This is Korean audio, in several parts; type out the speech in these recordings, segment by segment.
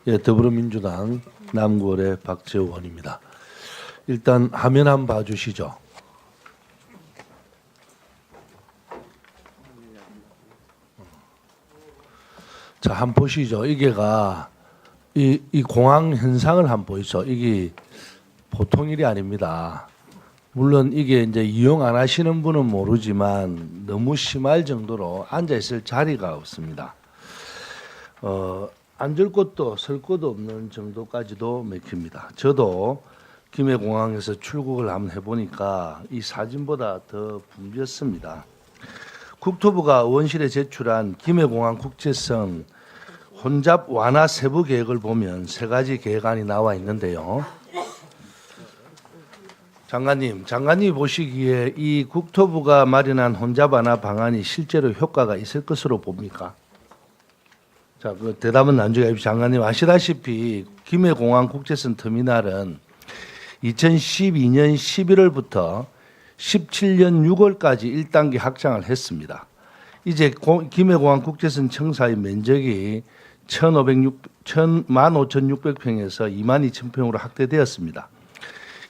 예, 더불어민주당 남구을의 박재원입니다. 일단 화면 한번 봐주시죠. 자, 한번 보시죠. 이게가 이 공항 현상을 한번 보이죠. 이게 보통 일이 아닙니다. 물론 이게 이제 이용 안 하시는 분은 모르지만 너무 심할 정도로 앉아 있을 자리가 없습니다. 앉을 곳도 설 곳도 없는 정도까지도 맥힙니다. 저도 김해공항에서 출국을 한번 해보니까 이 사진보다 더 붐볐습니다. 국토부가 의원실에 제출한 김해공항 국제선 혼잡 완화 세부 계획을 보면 세 가지 계획안이 나와 있는데요. 장관님 보시기에 이 국토부가 마련한 혼잡 완화 방안이 실제로 효과가 있을 것으로 봅니까? 자, 그 대답은 나중에 장관님 아시다시피 김해공항 국제선 터미널은 2012년 11월부터 17년 6월까지 1단계 확장을 했습니다. 이제 김해공항 국제선 청사의 면적이 15,600평에서 22,000평으로 확대되었습니다.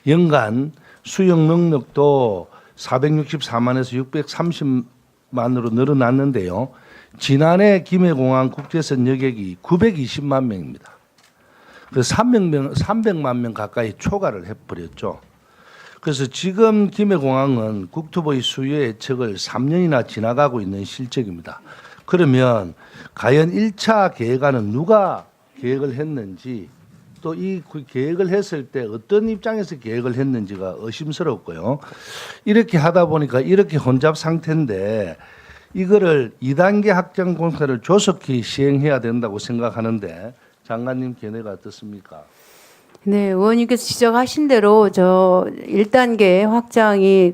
연간 수용 능력도 464만에서 630만으로 늘어났는데요. 지난해 김해공항 국제선 여객이 920만 명입니다. 그래서 300만 명 가까이 초과를 해버렸죠. 그래서 지금 김해공항은 국토부의 수요 예측을 3년이나 지나가고 있는 실적입니다. 그러면 과연 1차 계획안은 누가 계획을 했는지 또 이 계획을 했을 때 어떤 입장에서 계획을 했는지가 의심스럽고요. 이렇게 하다 보니까 이렇게 혼잡 상태인데 이거를 2단계 확장 공사를 조속히 시행해야 된다고 생각하는데 장관님 견해가 어떻습니까? 네, 의원님께서 지적하신 대로 저 1단계 확장이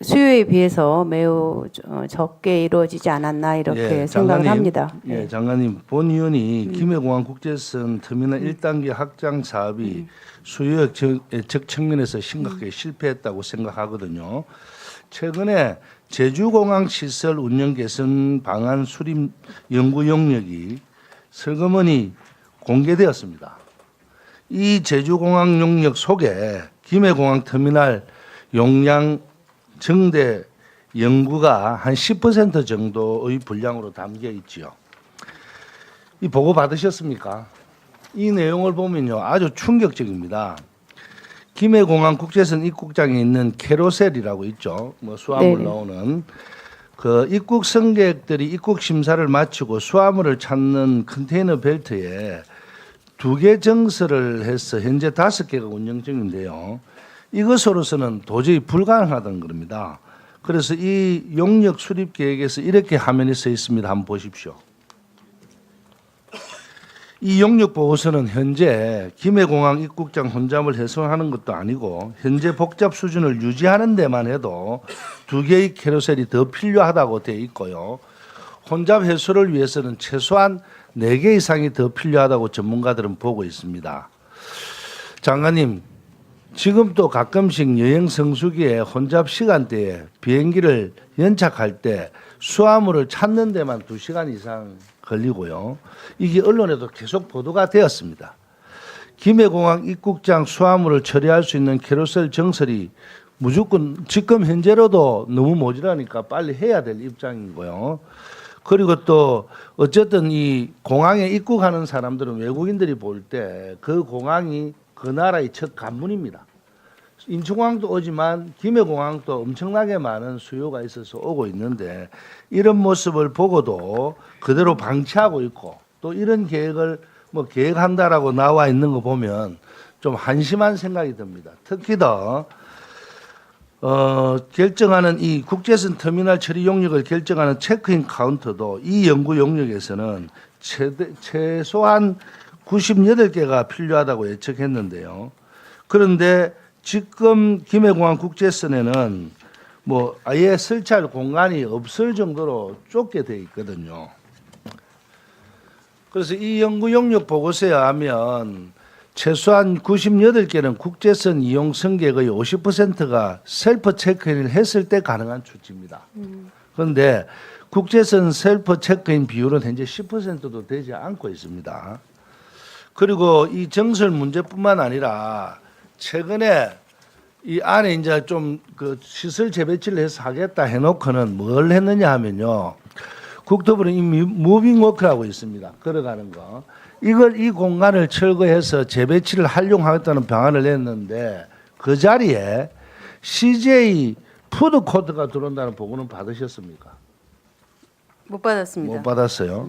수요에 비해서 매우 적게 이루어지지 않았나 이렇게 생각을 합니다. 예, 장관님 본 의원이 김해공항 국제선 터미널 1단계 확장 사업이 수요 예측 측면에서 심각하게 실패했다고 생각하거든요. 최근에 제주공항 시설 운영 개선 방안 수립 연구 용역이 설거머니 공개되었습니다. 이 제주공항 용역 속에 김해공항 터미널 용량 증대 연구가 한 10% 정도의 분량으로 담겨 있지요. 이 보고 받으셨습니까? 이 내용을 보면요 아주 충격적입니다. 김해공항 국제선 입국장에 있는 캐로셀이라고 있죠. 뭐 수화물 나오는 그 입국 승객들이 입국 심사를 마치고 수화물을 찾는 컨테이너 벨트에 2개 정설을 해서 현재 5개가 운영 중인데요. 이것으로서는 도저히 불가능하다는 겁니다. 그래서 이 용역 수립 계획에서 이렇게 화면에 써 있습니다. 한번 보십시오. 이 용역 보고서는 현재 김해공항 입국장 혼잡을 해소하는 것도 아니고 현재 복잡 수준을 유지하는 데만 해도 2개의 캐로셀이 더 필요하다고 되어 있고요. 혼잡 해소를 위해서는 최소한 4개 이상이 더 필요하다고 전문가들은 보고 있습니다. 장관님, 지금 또 가끔씩 여행 성수기에 혼잡 시간대에 비행기를 연착할 때 수화물을 찾는 데만 2시간 이상 걸리고요. 이게 언론에도 계속 보도가 되었습니다. 김해공항 입국장 수화물을 처리할 수 있는 캐로셀 정설이 무조건 지금 현재로도 너무 모자라니까 빨리 해야 될 입장이고요. 그리고 또 어쨌든 이 공항에 입국하는 사람들은 외국인들이 볼 때 그 공항이 그 나라의 첫 관문입니다. 인천공항도 오지만 김해공항도 엄청나게 많은 수요가 있어서 오고 있는데 이런 모습을 보고도 그대로 방치하고 있고 또 이런 계획을 뭐 계획한다라고 나와 있는 거 보면 좀 한심한 생각이 듭니다. 특히 더 결정하는 이 국제선 터미널 처리 용역을 결정하는 체크인 카운터도 이 연구 용역에서는 최소한 98개가 필요하다고 예측했는데요. 그런데 지금 김해공항 국제선에는 뭐 아예 설치할 공간이 없을 정도로 좁게 되어 있거든요. 그래서 이 연구 용역 보고서에 하면 최소한 98개는 국제선 이용 승객의 50%가 셀프 체크인을 했을 때 가능한 수치입니다. 그런데 국제선 셀프 체크인 비율은 현재 10%도 되지 않고 있습니다. 그리고 이 정설 문제뿐만 아니라 최근에 이 안에 이제 좀 그 시설 재배치를 해서 하겠다 해놓고는 뭘 했느냐 하면요. 국토부는 이 무빙 워크라고 있습니다. 걸어가는 거. 이 공간을 철거해서 재배치를 활용하겠다는 방안을 냈는데 그 자리에 CJ 푸드코트가 들어온다는 보고는 받으셨습니까? 못 받았습니다. 못 받았어요.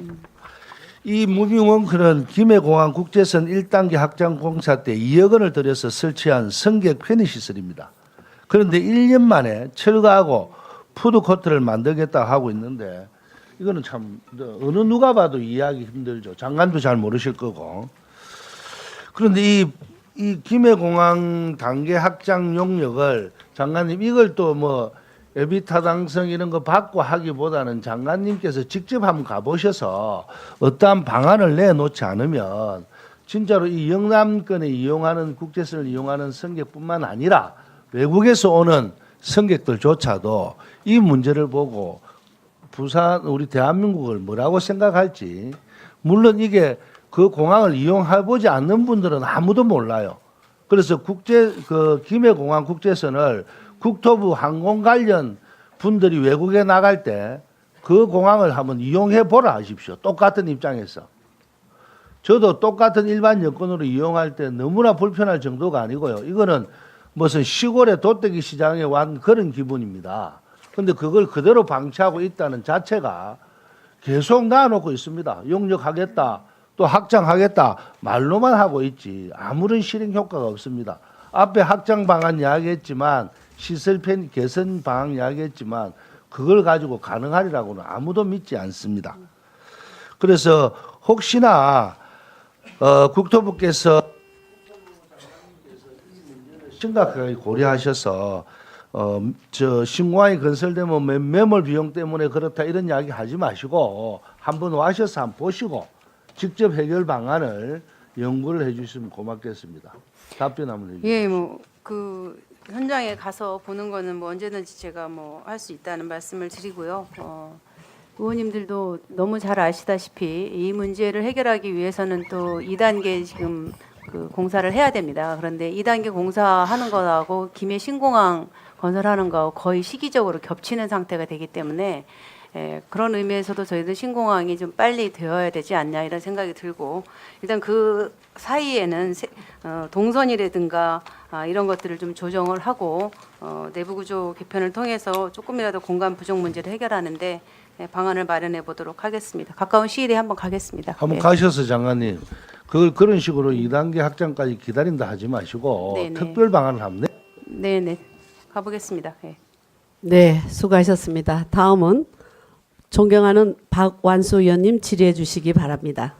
이 무빙워크는 김해공항 국제선 1단계 확장 공사 때 2억 원을 들여서 설치한 승객 편의시설입니다. 그런데 1년 만에 철거하고 푸드코트를 만들겠다 하고 있는데 이거는 참 어느 누가 봐도 이해하기 힘들죠. 장관도 잘 모르실 거고. 그런데 이 김해공항 단계 확장 용역을 장관님 이걸 또 뭐 예비타당성 이런 거 받고 하기보다는 장관님께서 직접 한번 가보셔서 어떠한 방안을 내놓지 않으면 진짜로 이 영남권에 이용하는 국제선을 이용하는 승객뿐만 아니라 외국에서 오는 승객들조차도 이 문제를 보고 부산 우리 대한민국을 뭐라고 생각할지 물론 이게 그 공항을 이용해 보지 않는 분들은 아무도 몰라요. 그래서 김해공항 국제선을 국토부 항공 관련 분들이 외국에 나갈 때 그 공항을 한번 이용해 보라 하십시오. 똑같은 입장에서. 저도 똑같은 일반 여권으로 이용할 때 너무나 불편할 정도가 아니고요. 이거는 무슨 시골의 도떼기 시장에 완 그런 기분입니다. 근데 그걸 그대로 방치하고 있다는 자체가 계속 놔놓고 있습니다. 용역하겠다, 또 확장하겠다 말로만 하고 있지 아무런 실행 효과가 없습니다. 앞에 확장 방안 이야기했지만 시설 개선 방안 이야기했지만 그걸 가지고 가능하리라고는 아무도 믿지 않습니다. 그래서 혹시나 국토부께서 심각하게 고려하셔서 저 신공항이 건설되면 매몰 비용 때문에 그렇다 이런 이야기 하지 마시고 한번 와셔서 한번 보시고 직접 해결 방안을 연구를 해주시면 고맙겠습니다. 답변 한번 해주세요. 예, 뭐 그 현장에 가서 보는 거는 뭐 언제든지 제가 뭐 할 수 있다는 말씀을 드리고요. 의원님들도 너무 잘 아시다시피 이 문제를 해결하기 위해서는 또 2단계 지금 그 공사를 해야 됩니다. 그런데 2단계 공사하는 거하고 김해 신공항 건설하는 거하고 거의 시기적으로 겹치는 상태가 되기 때문에 그런 의미에서도 저희들 신공항이 좀 빨리 되어야 되지 않냐 이런 생각이 들고 일단 그 사이에는 동선이라든가 이런 것들을 좀 조정을 하고 내부 구조 개편을 통해서 조금이라도 공간 부족 문제를 해결하는데 방안을 마련해 보도록 하겠습니다. 가까운 시일에 한번 가겠습니다. 한번 가셔서 장관님 그걸 그런 식으로 2단계 확장까지 기다린다 하지 마시고 네네. 특별 방안을 한번 네네 가보겠습니다. 예. 네, 수고하셨습니다. 다음은 존경하는 박완수 의원님 질의해 주시기 바랍니다.